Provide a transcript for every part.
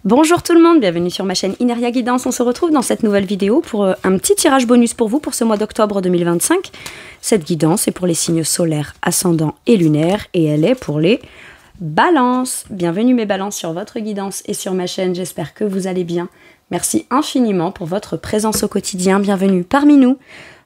Bonjour tout le monde, bienvenue sur ma chaîne Ineria Guidance. On se retrouve dans cette nouvelle vidéo pour un petit tirage bonus pour vous pour ce mois d'octobre 2025. Cette guidance est pour les signes solaires, ascendants et lunaires et elle est pour les balances. Bienvenue mes balances sur votre guidance et sur ma chaîne, j'espère que vous allez bien. Merci infiniment pour votre présence au quotidien, bienvenue parmi nous.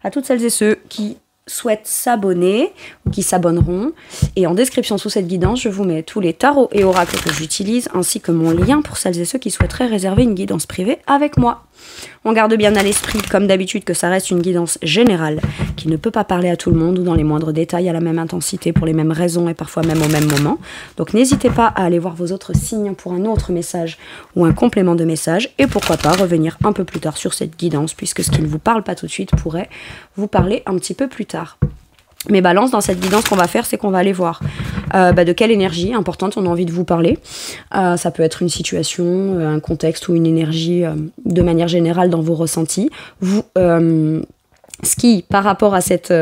À toutes celles et ceux qui souhaitent s'abonner ou qui s'abonneront. Et en description sous cette guidance, je vous mets tous les tarots et oracles que j'utilise, ainsi que mon lien pour celles et ceux qui souhaiteraient réserver une guidance privée avec moi. On garde bien à l'esprit, comme d'habitude, que ça reste une guidance générale, qui ne peut pas parler à tout le monde ou dans les moindres détails à la même intensité, pour les mêmes raisons et parfois même au même moment. Donc n'hésitez pas à aller voir vos autres signes pour un autre message ou un complément de message, et pourquoi pas revenir un peu plus tard sur cette guidance, puisque ce qui ne vous parle pas tout de suite pourrait vous parler un petit peu plus tard. Mes balances, dans cette guidance qu'on va faire, c'est qu'on va aller voir de quelle énergie importante on a envie de vous parler. Ça peut être une situation, un contexte ou une énergie de manière générale dans vos ressentis. Ce qui, par rapport à cette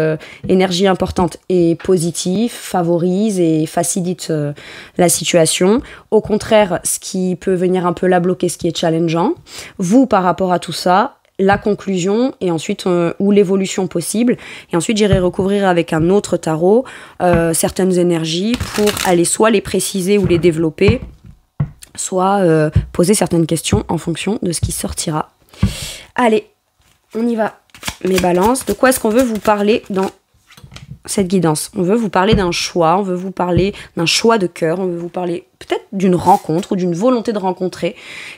énergie importante, est positif, favorise et facilite la situation. Au contraire, ce qui peut venir un peu la bloquer, ce qui est challengeant. Vous, par rapport à tout ça, la conclusion et ensuite ou l'évolution possible, et ensuite j'irai recouvrir avec un autre tarot certaines énergies pour aller soit les préciser ou les développer, soit poser certaines questions en fonction de ce qui sortira. Allez, on y va mes balances. De quoi est-ce qu'on veut vous parler dans cette guidance? On veut vous parler d'un choix, on veut vous parler d'un choix de cœur, on veut vous parler peut-être d'une rencontre ou d'une volonté de rencontrer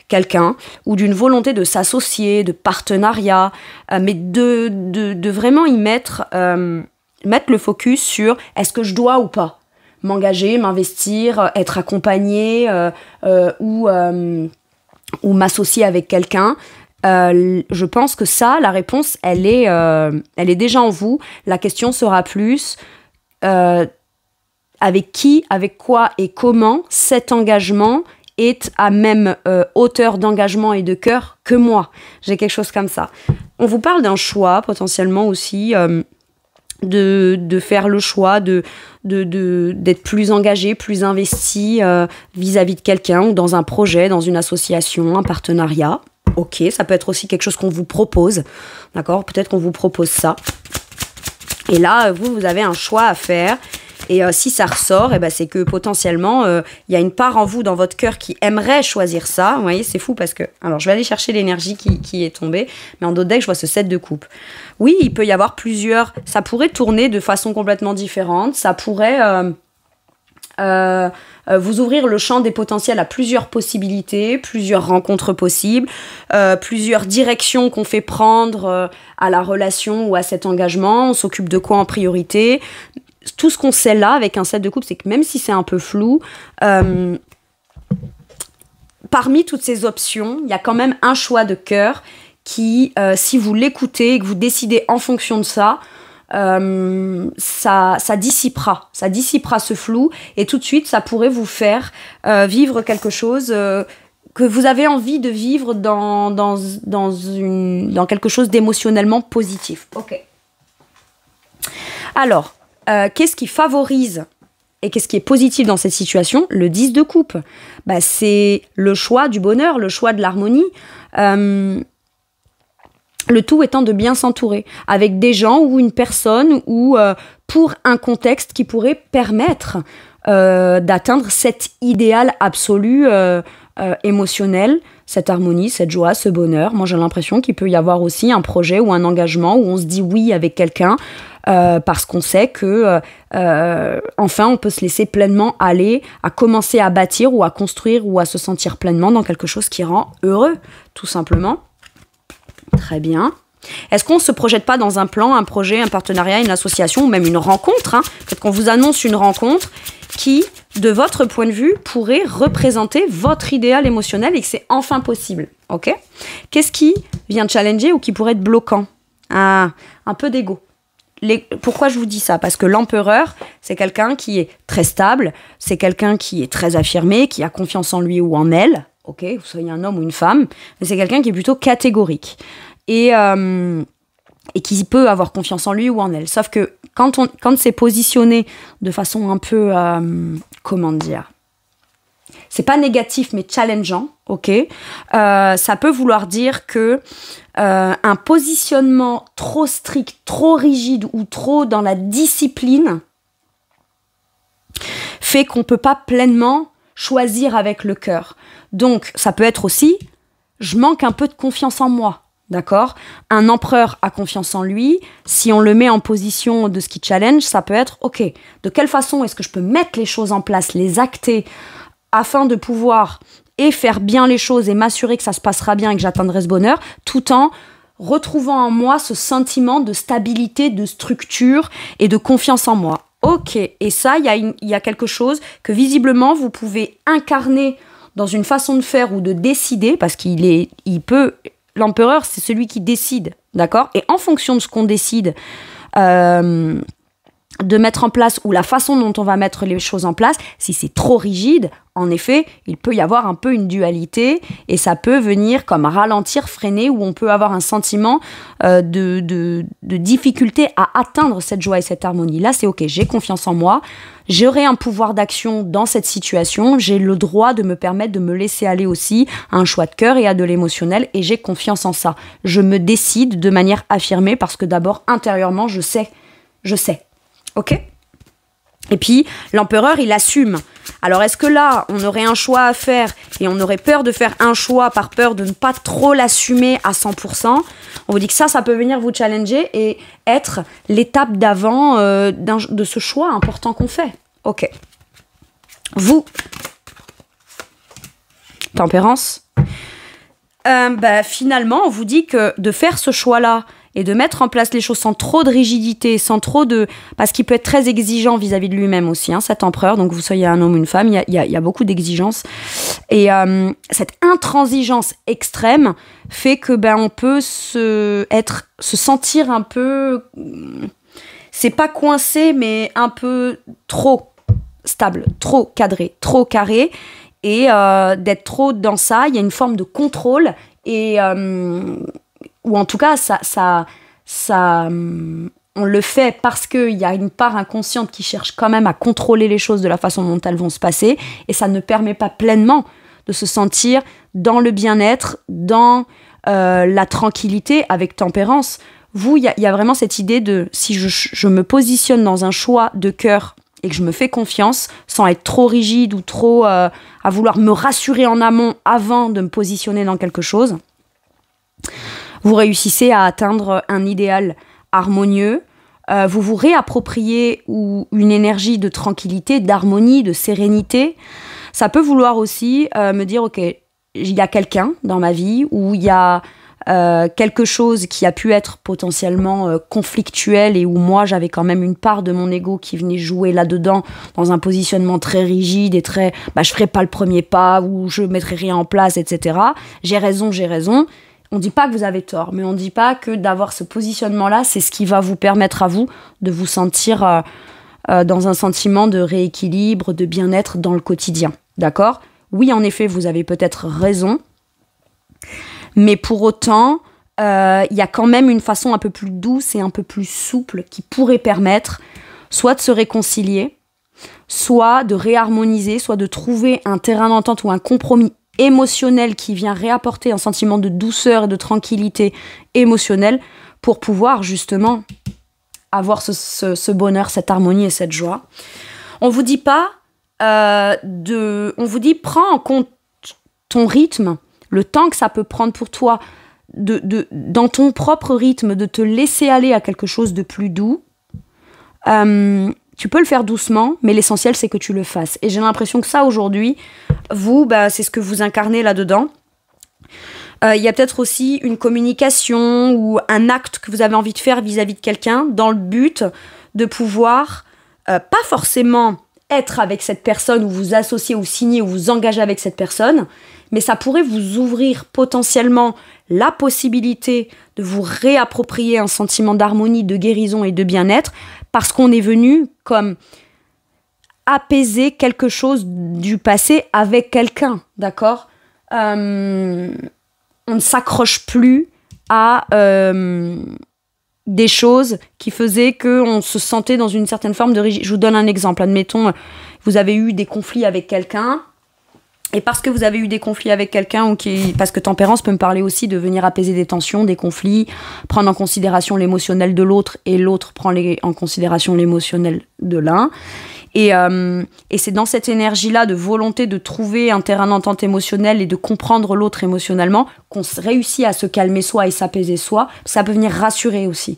quelqu'un ou d'une volonté de s'associer, de partenariat, mais de vraiment y mettre le focus sur est-ce que je dois ou pas m'engager, m'investir, être accompagné ou m'associer avec quelqu'un. Je pense que ça, la réponse, elle est déjà en vous. La question sera plus avec qui, avec quoi et comment cet engagement est à même hauteur d'engagement et de cœur que moi. J'ai quelque chose comme ça. On vous parle d'un choix potentiellement aussi, de faire le choix d'être plus engagé, plus investi vis-à-vis de quelqu'un ou dans un projet, dans une association, un partenariat. Ok, ça peut être aussi quelque chose qu'on vous propose, d'accord? Peut-être qu'on vous propose ça. Et là, vous avez un choix à faire. Et si ça ressort, c'est que potentiellement, y a une part en vous, dans votre cœur, qui aimerait choisir ça. Vous voyez, c'est fou parce que... Alors, je vais aller chercher l'énergie qui est tombée. Mais en d'autres decks, je vois ce 7 de coupe. Oui, il peut y avoir plusieurs... Ça pourrait tourner de façon complètement différente. Ça pourrait... vous ouvrir le champ des potentiels à plusieurs possibilités, plusieurs rencontres possibles, plusieurs directions qu'on fait prendre à la relation ou à cet engagement. On s'occupe de quoi en priorité? Tout ce qu'on sait là avec un 7 de coupe, c'est que même si c'est un peu flou, parmi toutes ces options, il y a quand même un choix de cœur qui, si vous l'écoutez et que vous décidez en fonction de ça, ça dissipera ce flou, et tout de suite ça pourrait vous faire vivre quelque chose que vous avez envie de vivre dans quelque chose d'émotionnellement positif. Ok. Alors, qu'est-ce qui favorise et qu'est-ce qui est positif dans cette situation? Le 10 de coupe, c'est le choix du bonheur, le choix de l'harmonie. Le tout étant de bien s'entourer avec des gens ou une personne ou pour un contexte qui pourrait permettre d'atteindre cet idéal absolu émotionnel, cette harmonie, cette joie, ce bonheur. Moi, j'ai l'impression qu'il peut y avoir aussi un projet ou un engagement où on se dit oui avec quelqu'un parce qu'on sait que enfin, on peut se laisser pleinement aller à commencer à bâtir ou à construire ou à se sentir pleinement dans quelque chose qui rend heureux, tout simplement. Très bien. Est-ce qu'on ne se projette pas dans un plan, un projet, un partenariat, une association ou même une rencontre, Peut-être qu'on vous annonce une rencontre qui, de votre point de vue, pourrait représenter votre idéal émotionnel et que c'est enfin possible. Ok? Qu'est-ce qui vient challenger ou qui pourrait être bloquant? Un peu d'ego. Pourquoi je vous dis ça? Parce que l'empereur, c'est quelqu'un qui est très stable, c'est quelqu'un qui est très affirmé, qui a confiance en lui ou en elle. Ok, vous soyez un homme ou une femme, mais c'est quelqu'un qui est plutôt catégorique et qui peut avoir confiance en lui ou en elle. Sauf que quand c'est positionné de façon un peu, comment dire, c'est pas négatif mais challengeant, ok, ça peut vouloir dire que un positionnement trop strict, trop rigide ou trop dans la discipline fait qu'on peut pas pleinement choisir avec le cœur. Donc ça peut être aussi, je manque un peu de confiance en moi. D'accord ? Un empereur a confiance en lui. Si on le met en position de ce qui challenge, ça peut être, ok, de quelle façon est-ce que je peux mettre les choses en place, les acter, afin de pouvoir et faire bien les choses et m'assurer que ça se passera bien et que j'atteindrai ce bonheur, tout en retrouvant en moi ce sentiment de stabilité, de structure et de confiance en moi. Ok, et ça, il y a quelque chose que visiblement vous pouvez incarner dans une façon de faire ou de décider, parce l'empereur, c'est celui qui décide, d'accord ? Et en fonction de ce qu'on décide de mettre en place, ou la façon dont on va mettre les choses en place, si c'est trop rigide, en effet, il peut y avoir un peu une dualité, et ça peut venir comme ralentir, freiner, où on peut avoir un sentiment de difficulté à atteindre cette joie et cette harmonie. Là, c'est ok, j'ai confiance en moi, j'aurai un pouvoir d'action dans cette situation, j'ai le droit de me permettre de me laisser aller aussi à un choix de cœur et à de l'émotionnel, et j'ai confiance en ça. Je me décide de manière affirmée, parce que d'abord, intérieurement, je sais. Ok ? Et puis, l'empereur, il assume. Alors, est-ce que là, on aurait un choix à faire et on aurait peur de faire un choix par peur de ne pas trop l'assumer à 100%? On vous dit que ça peut venir vous challenger et être l'étape d'avant de ce choix important qu'on fait. Ok. Vous, tempérance, finalement, on vous dit que de faire ce choix-là et de mettre en place les choses sans trop de rigidité, sans trop de... Parce qu'il peut être très exigeant vis-à-vis de lui-même aussi, hein, cet empereur, donc vous soyez un homme ou une femme, il y a beaucoup d'exigences. Et cette intransigeance extrême fait que on peut se sentir un peu... C'est pas coincé, mais un peu trop stable, trop cadré, trop carré. Et d'être trop dans ça, il y a une forme de contrôle et... ou en tout cas, on le fait parce qu'il y a une part inconsciente qui cherche quand même à contrôler les choses de la façon dont elles vont se passer, et ça ne permet pas pleinement de se sentir dans le bien-être, dans la tranquillité avec tempérance. Vous, il y a vraiment cette idée de, si je me positionne dans un choix de cœur et que je me fais confiance, sans être trop rigide ou trop à vouloir me rassurer en amont avant de me positionner dans quelque chose, vous réussissez à atteindre un idéal harmonieux, vous vous réappropriez une énergie de tranquillité, d'harmonie, de sérénité. Ça peut vouloir aussi me dire, ok, il y a quelqu'un dans ma vie où il y a quelque chose qui a pu être potentiellement conflictuel et où moi j'avais quand même une part de mon ego qui venait jouer là-dedans dans un positionnement très rigide et très je ferai pas le premier pas ou je mettrai rien en place, etc. J'ai raison. On dit pas que vous avez tort, mais on dit pas que d'avoir ce positionnement-là, c'est ce qui va vous permettre à vous de vous sentir dans un sentiment de rééquilibre, de bien-être dans le quotidien. D'accord ? Oui, en effet, vous avez peut-être raison, mais pour autant, il y a quand même une façon un peu plus douce et un peu plus souple qui pourrait permettre soit de se réconcilier, soit de réharmoniser, soit de trouver un terrain d'entente ou un compromis émotionnel qui vient réapporter un sentiment de douceur et de tranquillité émotionnelle pour pouvoir justement avoir ce bonheur, cette harmonie et cette joie. On vous dit pas on vous dit prends en compte ton rythme, le temps que ça peut prendre pour toi dans ton propre rythme, de te laisser aller à quelque chose de plus doux. Tu peux le faire doucement, mais l'essentiel, c'est que tu le fasses. Et j'ai l'impression que ça, aujourd'hui, vous, c'est ce que vous incarnez là-dedans. Il y a peut-être aussi une communication ou un acte que vous avez envie de faire vis-à-vis de quelqu'un dans le but de pouvoir, pas forcément être avec cette personne ou vous associer ou signer ou vous engager avec cette personne, mais ça pourrait vous ouvrir potentiellement la possibilité de vous réapproprier un sentiment d'harmonie, de guérison et de bien-être, parce qu'on est venu comme apaiser quelque chose du passé avec quelqu'un, d'accord ? On ne s'accroche plus à des choses qui faisaient qu'on se sentait dans une certaine forme de rigidité. Je vous donne un exemple. Admettons, vous avez eu des conflits avec quelqu'un, Et parce que vous avez eu des conflits avec quelqu'un, parce que tempérance peut me parler aussi de venir apaiser des tensions, des conflits, prendre en considération l'émotionnel de l'autre et l'autre prend en considération l'émotionnel de l'un. Et c'est dans cette énergie-là de volonté de trouver un terrain d'entente émotionnelle et de comprendre l'autre émotionnellement qu'on réussit à se calmer soi et s'apaiser soi. Ça peut venir rassurer aussi.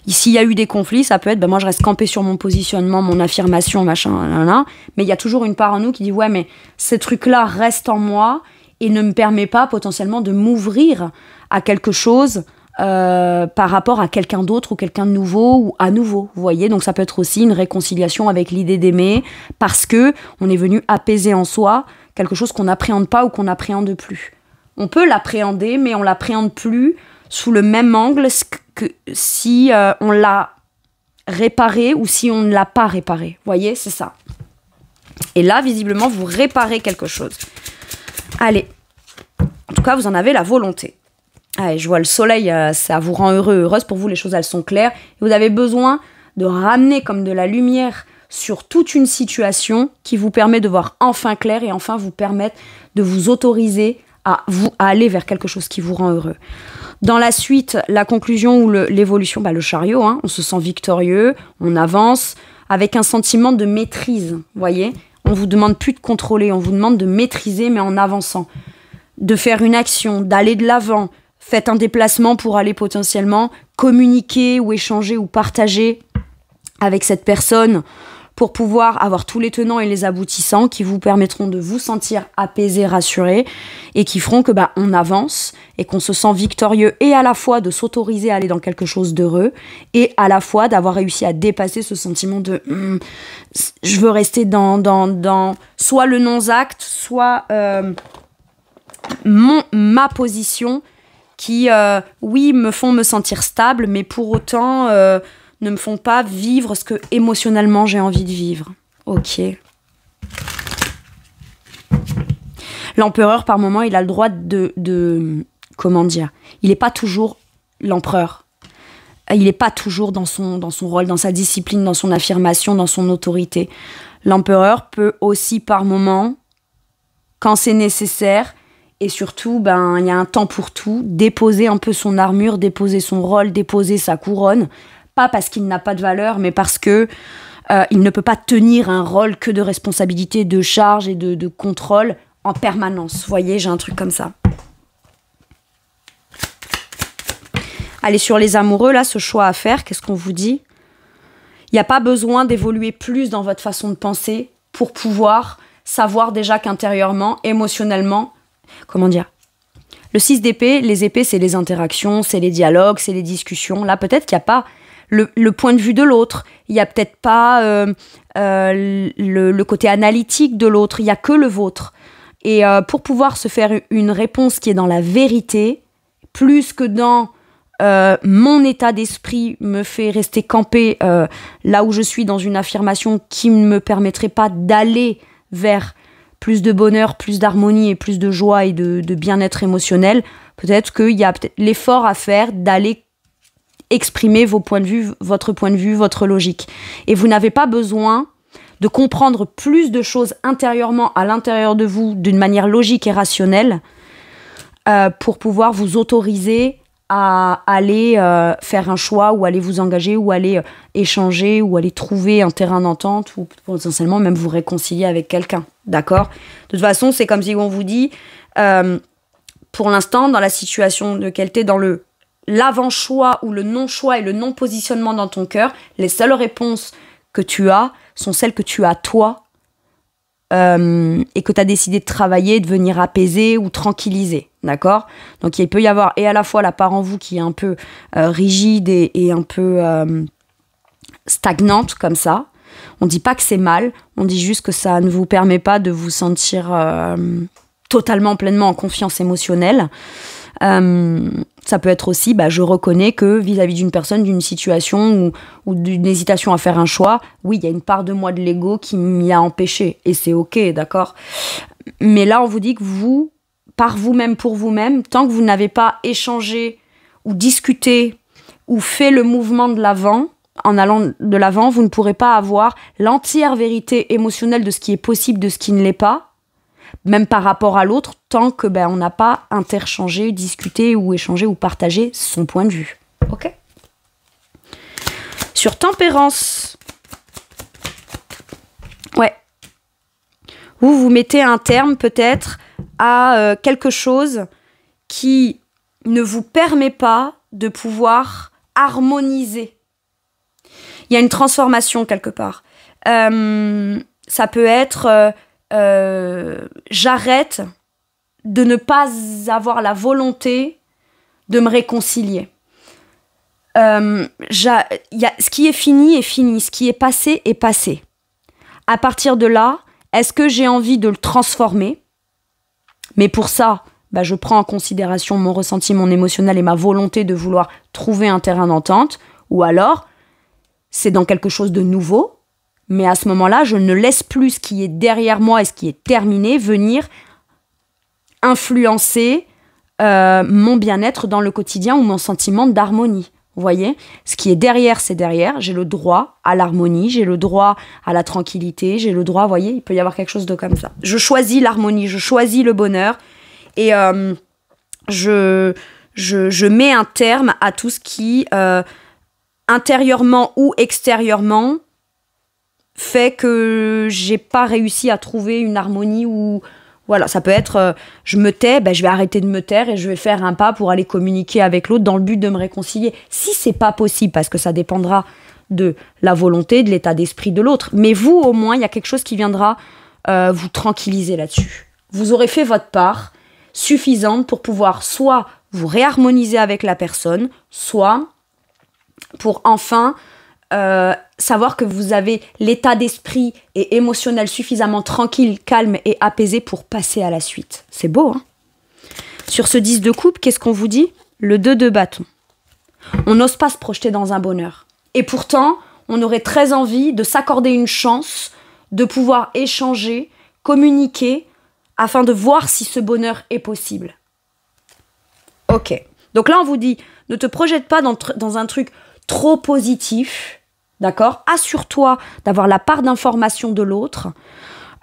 S'il y a eu des conflits, ça peut être, moi je reste campée sur mon positionnement, mon affirmation, machin, mais il y a toujours une part en nous qui dit, ouais, mais ces trucs-là restent en moi et ne me permet pas potentiellement de m'ouvrir à quelque chose par rapport à quelqu'un d'autre ou quelqu'un de nouveau ou à nouveau, vous voyez. Donc ça peut être aussi une réconciliation avec l'idée d'aimer parce que on est venu apaiser en soi quelque chose qu'on n'appréhende pas ou qu'on n'appréhende plus. On peut l'appréhender, mais on l'appréhende plus sous le même angle que si on l'a réparé ou si on ne l'a pas réparé. Vous voyez, c'est ça. Et là, visiblement, vous réparez quelque chose. Allez. En tout cas, vous en avez la volonté. Allez, je vois le soleil, ça vous rend heureux, heureuse. Pour vous, les choses, elles sont claires. Et vous avez besoin de ramener comme de la lumière sur toute une situation qui vous permet de voir enfin clair et enfin vous permettre de vous autoriser à aller vers quelque chose qui vous rend heureux. Dans la suite, la conclusion ou l'évolution, le chariot, hein, on se sent victorieux, on avance avec un sentiment de maîtrise, vous voyez. On ne vous demande plus de contrôler, on vous demande de maîtriser, mais en avançant. De faire une action, d'aller de l'avant. Faites un déplacement pour aller potentiellement communiquer ou échanger ou partager avec cette personne pour pouvoir avoir tous les tenants et les aboutissants qui vous permettront de vous sentir apaisé, rassuré et qui feront que on avance et qu'on se sent victorieux et à la fois de s'autoriser à aller dans quelque chose d'heureux et à la fois d'avoir réussi à dépasser ce sentiment de je veux rester dans soit le non-acte, soit ma position qui, oui, me font me sentir stable, mais pour autant ne me font pas vivre ce que émotionnellement j'ai envie de vivre. Ok. L'empereur, par moment, il a le droit de comment dire, il n'est pas toujours l'empereur. Il n'est pas toujours dans son rôle, dans sa discipline, dans son affirmation, dans son autorité. L'empereur peut aussi, par moment, quand c'est nécessaire, et surtout, il y a un temps pour tout, déposer un peu son armure, déposer son rôle, déposer sa couronne. Pas parce qu'il n'a pas de valeur, mais parce que il ne peut pas tenir un rôle que de responsabilité, de charge et de contrôle en permanence. Vous voyez, j'ai un truc comme ça. Allez, sur les amoureux, là, ce choix à faire, qu'est-ce qu'on vous dit ? Il n'y a pas besoin d'évoluer plus dans votre façon de penser pour pouvoir savoir déjà qu'intérieurement, émotionnellement, comment dire ? Le 6 d'épée, les épées, c'est les interactions, c'est les dialogues, c'est les discussions. Là, peut-être qu'il n'y a pas le point de vue de l'autre. Il n'y a peut-être pas le côté analytique de l'autre. Il n'y a que le vôtre. Et pour pouvoir se faire une réponse qui est dans la vérité, plus que dans mon état d'esprit me fait rester campé là où je suis dans une affirmation qui ne me permettrait pas d'aller vers plus de bonheur, plus d'harmonie et plus de joie et de bien-être émotionnel, peut-être qu'il y a l'effort à faire d'aller exprimer vos points de vue, votre logique. Et vous n'avez pas besoin de comprendre plus de choses intérieurement à l'intérieur de vous d'une manière logique et rationnelle pour pouvoir vous autoriser à aller faire un choix ou aller vous engager ou aller échanger ou aller trouver un terrain d'entente ou potentiellement même vous réconcilier avec quelqu'un. D'accord ? De toute façon, c'est comme si on vous dit pour l'instant, dans la situation de quelle t'es, dans l'avant-choix ou le non-choix et le non-positionnement dans ton cœur, les seules réponses que tu as sont celles que tu as toi et que tu as décidé de travailler, de venir apaiser ou tranquilliser, d'accord ? Donc il peut y avoir et à la fois la part en vous qui est un peu rigide et un peu stagnante comme ça. On dit pas que c'est mal, on dit juste que ça ne vous permet pas de vous sentir totalement, pleinement en confiance émotionnelle. Ça peut être aussi, je reconnais que vis-à-vis d'une personne, d'une situation ou d'une hésitation à faire un choix, oui, il y a une part de moi de l'ego qui m'y a empêché. Et c'est ok, d'accord ? Mais là, on vous dit que vous, par vous-même, pour vous-même, tant que vous n'avez pas échangé ou discuté ou fait le mouvement de l'avant, en allant de l'avant, vous ne pourrez pas avoir l'entière vérité émotionnelle de ce qui est possible, de ce qui ne l'est pas, même par rapport à l'autre, tant que on n'a pas interchangé, discuté ou échangé ou partagé son point de vue. Ok ? Sur tempérance, ouais, vous mettez un terme peut-être à quelque chose qui ne vous permet pas de pouvoir harmoniser. Il y a une transformation quelque part. Ça peut être j'arrête de ne pas avoir la volonté de me réconcilier. Ce qui est fini, ce qui est passé est passé. À partir de là, est-ce que j'ai envie de le transformer ? Mais pour ça, je prends en considération mon ressenti, mon émotionnel et ma volonté de vouloir trouver un terrain d'entente. Ou alors, c'est dans quelque chose de nouveau, mais à ce moment-là, je ne laisse plus ce qui est derrière moi et ce qui est terminé venir influencer mon bien-être dans le quotidien ou mon sentiment d'harmonie. Vous voyez ? Ce qui est derrière, c'est derrière. J'ai le droit à l'harmonie, j'ai le droit à la tranquillité, j'ai le droit, vous voyez, il peut y avoir quelque chose de comme ça. Je choisis l'harmonie, je choisis le bonheur et je mets un terme à tout ce qui, intérieurement ou extérieurement, fait que j'ai pas réussi à trouver une harmonie ou... Voilà, ça peut être, je me tais, je vais arrêter de me taire et je vais faire un pas pour aller communiquer avec l'autre dans le but de me réconcilier. Si c'est pas possible, parce que ça dépendra de la volonté, de l'état d'esprit de l'autre. Mais vous, au moins, il y a quelque chose qui viendra vous tranquilliser là-dessus. Vous aurez fait votre part suffisante pour pouvoir soit vous réharmoniser avec la personne, soit pour enfin... savoir que vous avez l'état d'esprit et émotionnel suffisamment tranquille, calme et apaisé pour passer à la suite. C'est beau, hein ? Sur ce 10 de coupe, qu'est-ce qu'on vous dit ? Le 2 de bâton. On n'ose pas se projeter dans un bonheur. Et pourtant, on aurait très envie de s'accorder une chance de pouvoir échanger, communiquer, afin de voir si ce bonheur est possible. Ok. Donc là, on vous dit, ne te projette pas dans un truc trop positif, d'accord ? Assure-toi d'avoir la part d'information de l'autre,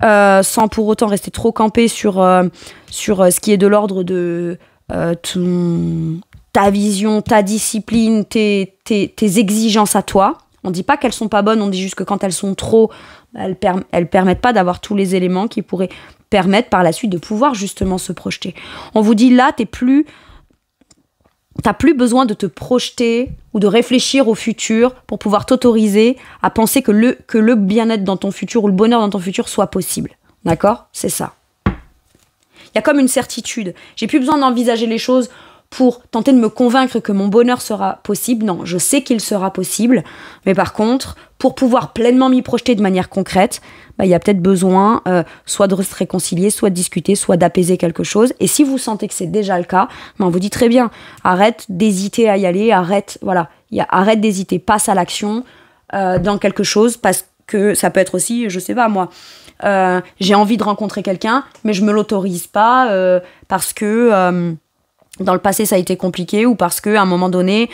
sans pour autant rester trop campé sur ce qui est de l'ordre de ta vision, ta discipline, tes exigences à toi. On ne dit pas qu'elles sont pas bonnes, on dit juste que quand elles sont trop, elles permettent pas d'avoir tous les éléments qui pourraient permettre par la suite de pouvoir justement se projeter. On vous dit là, t'as plus besoin de te projeter ou de réfléchir au futur pour pouvoir t'autoriser à penser que le bien-être dans ton futur ou le bonheur dans ton futur soit possible. D'accord ? C'est ça. Il y a comme une certitude. J'ai plus besoin d'envisager les choses pour tenter de me convaincre que mon bonheur sera possible. Non, je sais qu'il sera possible. Mais par contre, pour pouvoir pleinement m'y projeter de manière concrète, il y a peut-être besoin soit de se réconcilier, soit de discuter, soit d'apaiser quelque chose. Et si vous sentez que c'est déjà le cas, on vous dit très bien, arrête d'hésiter à y aller, arrête d'hésiter, passe à l'action dans quelque chose, parce que ça peut être aussi, je sais pas moi, j'ai envie de rencontrer quelqu'un, mais je me l'autorise pas parce que... dans le passé ça a été compliqué, ou parce qu'à un moment donné,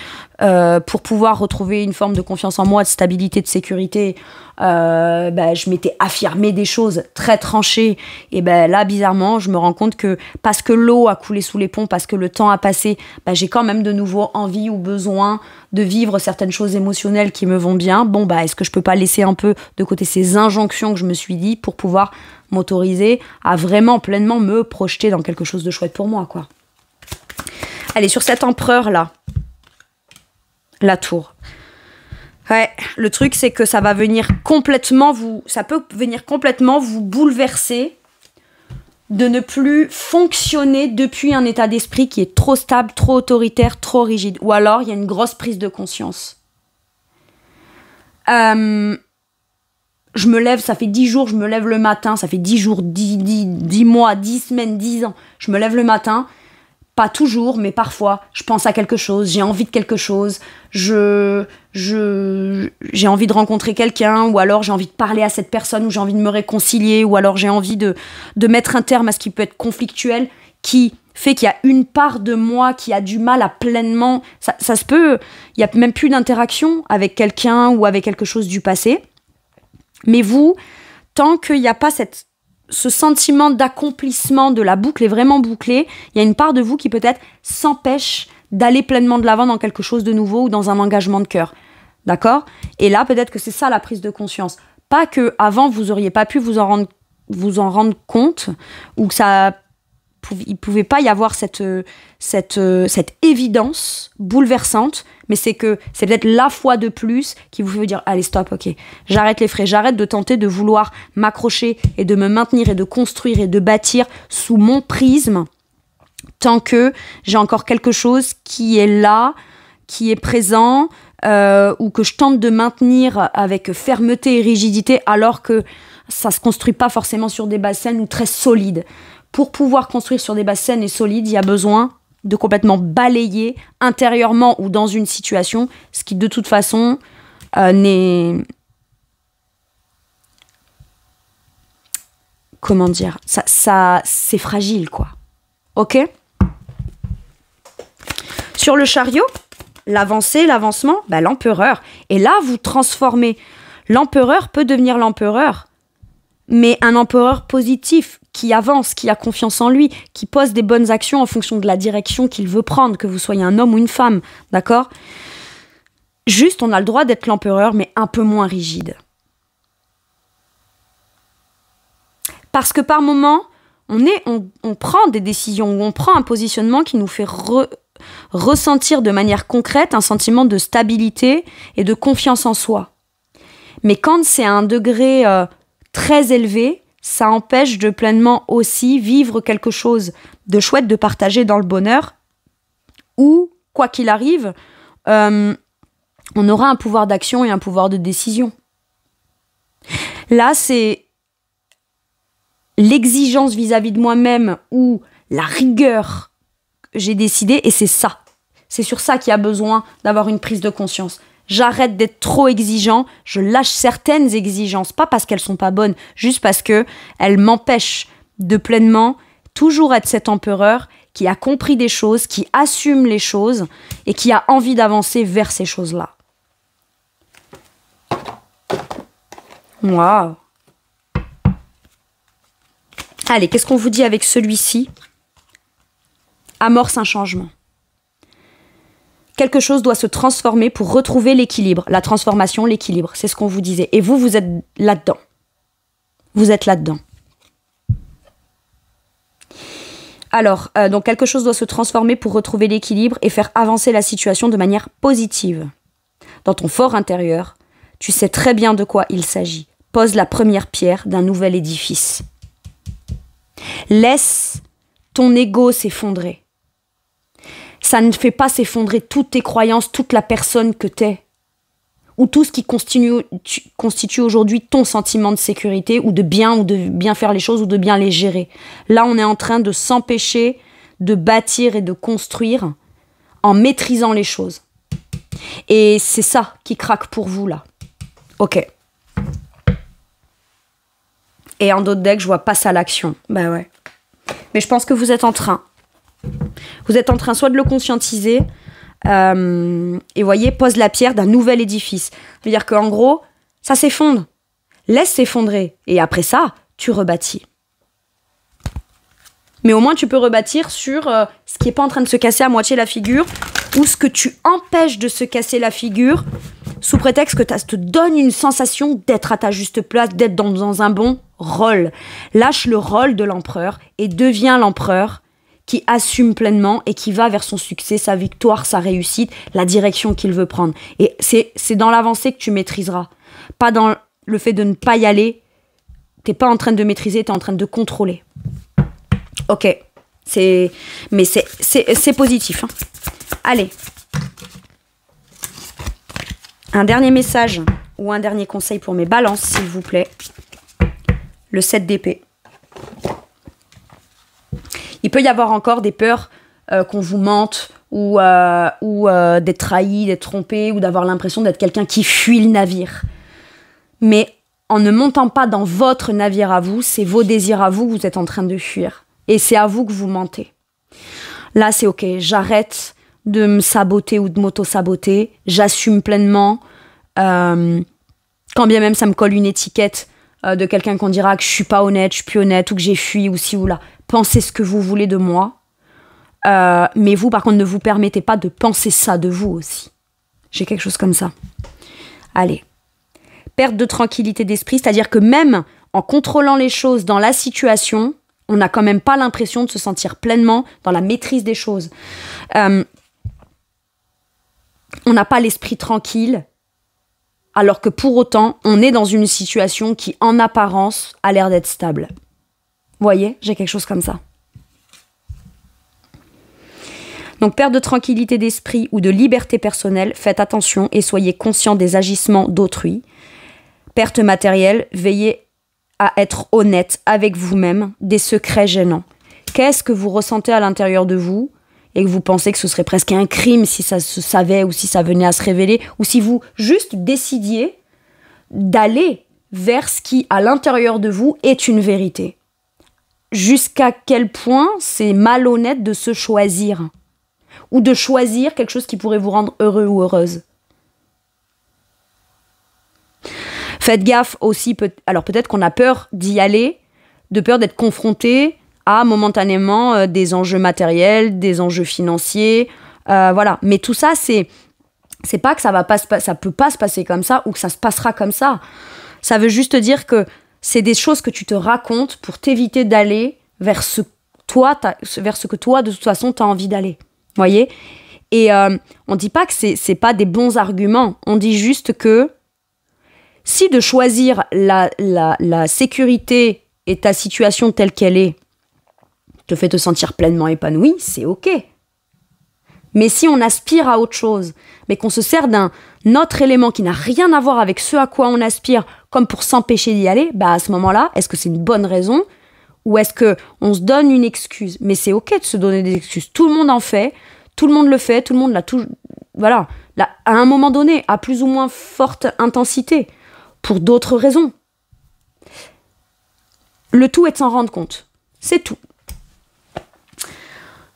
pour pouvoir retrouver une forme de confiance en moi, de stabilité, de sécurité, je m'étais affirmé des choses très tranchées, et là bizarrement je me rends compte que parce que l'eau a coulé sous les ponts, parce que le temps a passé, j'ai quand même de nouveau envie ou besoin de vivre certaines choses émotionnelles qui me vont bien. Est-ce que je peux pas laisser un peu de côté ces injonctions que je me suis dit pour pouvoir m'autoriser à vraiment pleinement me projeter dans quelque chose de chouette pour moi, quoi. Allez, sur cet empereur-là, la tour. Ouais, le truc, c'est que ça va venir complètement ça peut venir complètement vous bouleverser de ne plus fonctionner depuis un état d'esprit qui est trop stable, trop autoritaire, trop rigide. Ou alors, il y a une grosse prise de conscience. Je me lève, ça fait 10 jours, je me lève le matin, ça fait 10 jours, 10 mois, 10 semaines, 10 ans. Je me lève le matin... Pas toujours, mais parfois, je pense à quelque chose, j'ai envie de quelque chose, j'ai envie de rencontrer quelqu'un, ou alors j'ai envie de parler à cette personne, ou j'ai envie de me réconcilier, ou alors j'ai envie de mettre un terme à ce qui peut être conflictuel, qui fait qu'il y a une part de moi qui a du mal à pleinement... Ça se peut, il n'y a même plus d'interaction avec quelqu'un ou avec quelque chose du passé. Mais vous, tant qu'il n'y a pas ce sentiment d'accomplissement de la boucle est vraiment bouclé, il y a une part de vous qui peut-être s'empêche d'aller pleinement de l'avant dans quelque chose de nouveau ou dans un engagement de cœur. D'accord? Et là, peut-être que c'est ça la prise de conscience. Pas que avant vous n'auriez pas pu vous en rendre compte ou que il pouvait pas y avoir cette évidence bouleversante, mais c'est que c'est peut-être la fois de plus qui vous fait dire allez stop, ok, j'arrête les frais, j'arrête de tenter de vouloir m'accrocher et de me maintenir et de construire et de bâtir sous mon prisme tant que j'ai encore quelque chose qui est là, qui est présent ou que je tente de maintenir avec fermeté et rigidité alors que ça se construit pas forcément sur des bases saines ou très solides. Pour pouvoir construire sur des bases saines et solides, il y a besoin de complètement balayer intérieurement ou dans une situation, ce qui de toute façon n'est... Comment dire, ça c'est fragile, quoi. Ok? Sur le chariot, l'avancée, l'avancement, l'empereur. Et là, vous transformez. L'empereur peut devenir l'empereur, mais un empereur positif, qui avance, qui a confiance en lui, qui pose des bonnes actions en fonction de la direction qu'il veut prendre, que vous soyez un homme ou une femme, d'accord? Juste, on a le droit d'être l'empereur, mais un peu moins rigide. Parce que par moment, on prend des décisions, ou on prend un positionnement qui nous fait ressentir de manière concrète un sentiment de stabilité et de confiance en soi. Mais quand c'est à un degré très élevé, ça empêche de pleinement aussi vivre quelque chose de chouette, de partager dans le bonheur, ou, quoi qu'il arrive, on aura un pouvoir d'action et un pouvoir de décision. Là, c'est l'exigence vis-à-vis de moi-même ou la rigueur que j'ai décidé, et c'est ça. C'est sur ça qu'il y a besoin d'avoir une prise de conscience. J'arrête d'être trop exigeant, je lâche certaines exigences, pas parce qu'elles sont pas bonnes, juste parce que elles m'empêchent de pleinement toujours être cet empereur qui a compris des choses, qui assume les choses et qui a envie d'avancer vers ces choses-là. Waouh! Allez, qu'est-ce qu'on vous dit avec celui-ci? Amorce un changement. Quelque chose doit se transformer pour retrouver l'équilibre. La transformation, l'équilibre, c'est ce qu'on vous disait. Et vous êtes là-dedans. Vous êtes là-dedans. Alors, donc quelque chose doit se transformer pour retrouver l'équilibre et faire avancer la situation de manière positive. Dans ton fort intérieur, tu sais très bien de quoi il s'agit. Pose la première pierre d'un nouvel édifice. Laisse ton ego s'effondrer. Ça ne fait pas s'effondrer toutes tes croyances, toute la personne que t'es. Ou tout ce qui constitue aujourd'hui ton sentiment de sécurité ou de bien faire les choses ou de bien les gérer. Là, on est en train de s'empêcher de bâtir et de construire en maîtrisant les choses. Et c'est ça qui craque pour vous, là. Ok. Et en d'autres decks, je vois passe à l'action. Bah ouais. Mais je pense que vous êtes en train. Vous êtes en train soit de le conscientiser, et voyez, pose la pierre d'un nouvel édifice. C'est-à-dire qu'en gros, ça s'effondre. Laisse s'effondrer. Et après ça, tu rebâtis. Mais au moins, tu peux rebâtir sur ce qui n'est pas en train de se casser à moitié la figure, ou ce que tu empêches de se casser la figure, sous prétexte que ça te donne une sensation d'être à ta juste place, d'être dans un bon rôle. Lâche le rôle de l'empereur et deviens l'empereur qui assume pleinement et qui va vers son succès, sa victoire, sa réussite, la direction qu'il veut prendre. Et c'est dans l'avancée que tu maîtriseras. Pas dans le fait de ne pas y aller. T'es pas en train de maîtriser, t'es en train de contrôler. Ok. Mais c'est positif. Hein. Allez. Un dernier message ou un dernier conseil pour mes balances, s'il vous plaît. Le 7 d'épée. Il peut y avoir encore des peurs qu'on vous mente ou d'être trahi, d'être trompé ou d'avoir l'impression d'être quelqu'un qui fuit le navire. Mais en ne montant pas dans votre navire à vous, c'est vos désirs à vous que vous êtes en train de fuir. Et c'est à vous que vous mentez. Là, c'est ok, j'arrête de me saboter ou de m'auto-saboter. J'assume pleinement. Quand bien même ça me colle une étiquette de quelqu'un qu'on dira que je suis pas honnête, je suis plus honnête, ou que j'ai fui, ou ci ou là. Pensez ce que vous voulez de moi. Mais vous, par contre, ne vous permettez pas de penser ça de vous aussi. J'ai quelque chose comme ça. Allez. Perte de tranquillité d'esprit, c'est-à-dire que même en contrôlant les choses dans la situation, on n'a quand même pas l'impression de se sentir pleinement dans la maîtrise des choses. On n'a pas l'esprit tranquille, alors que pour autant, on est dans une situation qui, en apparence, a l'air d'être stable. Vous voyez, j'ai quelque chose comme ça. Donc, perte de tranquillité d'esprit ou de liberté personnelle, faites attention et soyez conscient des agissements d'autrui. Perte matérielle, veillez à être honnête avec vous-même, des secrets gênants. Qu'est-ce que vous ressentez à l'intérieur de vous et que vous pensez que ce serait presque un crime si ça se savait ou si ça venait à se révéler, ou si vous juste décidiez d'aller vers ce qui, à l'intérieur de vous, est une vérité. Jusqu'à quel point c'est malhonnête de se choisir ou de choisir quelque chose qui pourrait vous rendre heureux ou heureuse. Faites gaffe aussi, alors peut-être qu'on a peur d'y aller, de peur d'être confronté à momentanément des enjeux matériels, des enjeux financiers, voilà. Mais tout ça, c'est pas que ça peut pas se passer comme ça ou que ça se passera comme ça. Ça veut juste dire que c'est des choses que tu te racontes pour t'éviter d'aller vers ce que toi, de toute façon, tu as envie d'aller. Vous voyez ? Et on dit pas que c'est pas des bons arguments. On dit juste que si de choisir la sécurité et ta situation telle qu'elle est te fait te sentir pleinement épanoui, c'est ok. Mais si on aspire à autre chose, mais qu'on se sert d'un autre élément qui n'a rien à voir avec ce à quoi on aspire, comme pour s'empêcher d'y aller, bah à ce moment-là, est-ce que c'est une bonne raison ou est-ce qu'on se donne une excuse ? Mais c'est ok de se donner des excuses. Tout le monde en fait, tout le monde le fait, tout le monde l'a tout... Voilà, là, à un moment donné, à plus ou moins forte intensité, pour d'autres raisons. Le tout est de s'en rendre compte. C'est tout.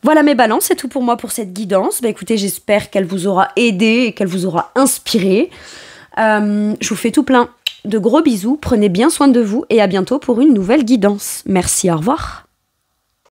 Voilà mes balances, c'est tout pour moi pour cette guidance. Bah écoutez, j'espère qu'elle vous aura aidé et qu'elle vous aura inspiré. Je vous fais tout plein de gros bisous. Prenez bien soin de vous et à bientôt pour une nouvelle guidance. Merci, au revoir.